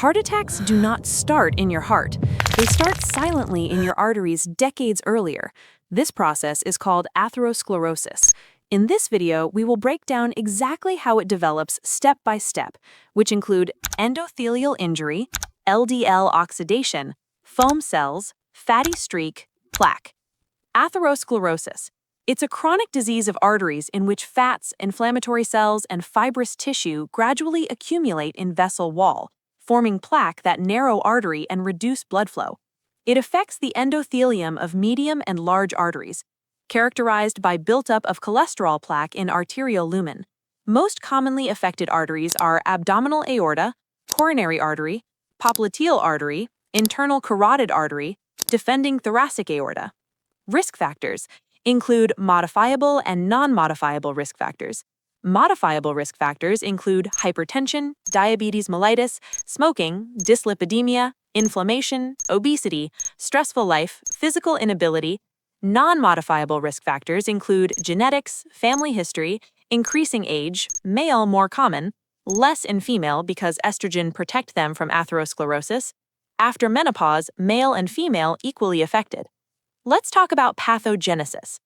Heart attacks do not start in your heart. They start silently in your arteries decades earlier. This process is called atherosclerosis. In this video, we will break down exactly how it develops step by step, which include endothelial injury, LDL oxidation, foam cells, fatty streak, plaque. Atherosclerosis. It's a chronic disease of arteries in which fats, inflammatory cells, and fibrous tissue gradually accumulate in vessel wall, forming plaque that narrow artery and reduce blood flow. It affects the endothelium of medium and large arteries, characterized by buildup of cholesterol plaque in arterial lumen. Most commonly affected arteries are abdominal aorta, coronary artery, popliteal artery, internal carotid artery, defending thoracic aorta. Risk factors include modifiable and non-modifiable risk factors. Modifiable risk factors include hypertension, diabetes mellitus, smoking, dyslipidemia, inflammation, obesity, stressful life, physical inability. Non-modifiable risk factors include genetics, family history, increasing age, male more common, less in female because estrogen protect them from atherosclerosis. After menopause, male and female equally affected. Let's talk about pathogenesis.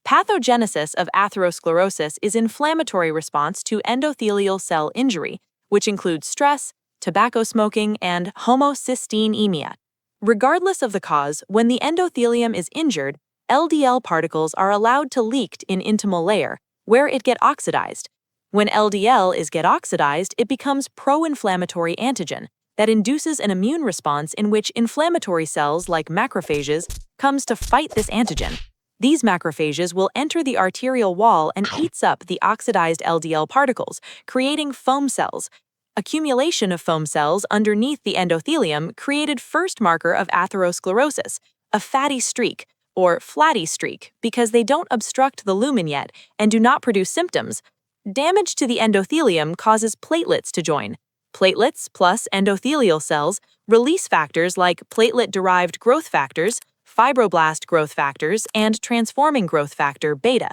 Pathogenesis of atherosclerosis is inflammatory response to endothelial cell injury, which includes stress, tobacco smoking, and homocystinemia. Regardless of the cause, when the endothelium is injured, LDL particles are allowed to leak in intimal layer, where it get oxidized. When LDL get oxidized, it becomes pro-inflammatory antigen that induces an immune response in which inflammatory cells like macrophages comes to fight this antigen. These macrophages will enter the arterial wall and eats up the oxidized LDL particles, creating foam cells. Accumulation of foam cells underneath the endothelium created first marker of atherosclerosis, a fatty streak, or flatty streak, because they don't obstruct the lumen yet and do not produce symptoms. Damage to the endothelium causes platelets to join. Platelets plus endothelial cells release factors like platelet-derived growth factors, fibroblast growth factors, and transforming growth factor beta.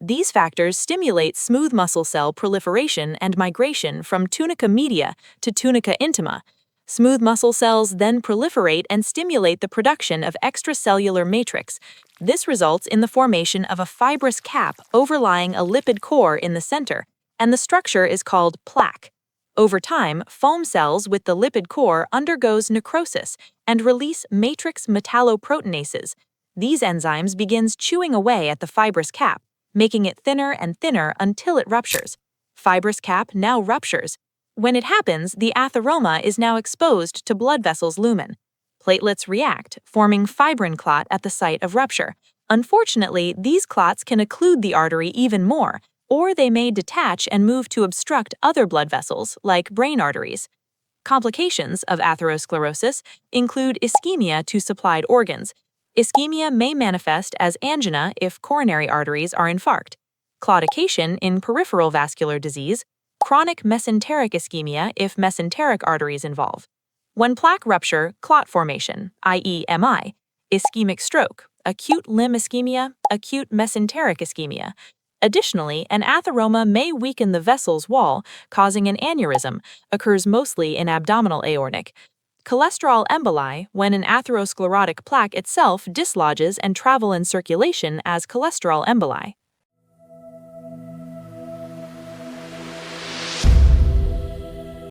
These factors stimulate smooth muscle cell proliferation and migration from tunica media to tunica intima. Smooth muscle cells then proliferate and stimulate the production of extracellular matrix. This results in the formation of a fibrous cap overlying a lipid core in the center, and the structure is called plaque. Over time, foam cells with the lipid core undergoes necrosis and release matrix metalloproteinases. These enzymes begins chewing away at the fibrous cap, making it thinner and thinner until it ruptures. Fibrous cap now ruptures. When it happens, the atheroma is now exposed to blood vessels lumen. Platelets react, forming fibrin clot at the site of rupture. Unfortunately, these clots can occlude the artery even more, or they may detach and move to obstruct other blood vessels, like brain arteries. Complications of atherosclerosis include ischemia to supplied organs. Ischemia may manifest as angina if coronary arteries are infarct, claudication in peripheral vascular disease, chronic mesenteric ischemia if mesenteric arteries involve. When plaque rupture, clot formation, i.e. MI, ischemic stroke, acute limb ischemia, acute mesenteric ischemia. Additionally, an atheroma may weaken the vessel's wall, causing an aneurysm, occurs mostly in abdominal aortic. Cholesterol emboli, when an atherosclerotic plaque itself dislodges and travel in circulation as cholesterol emboli.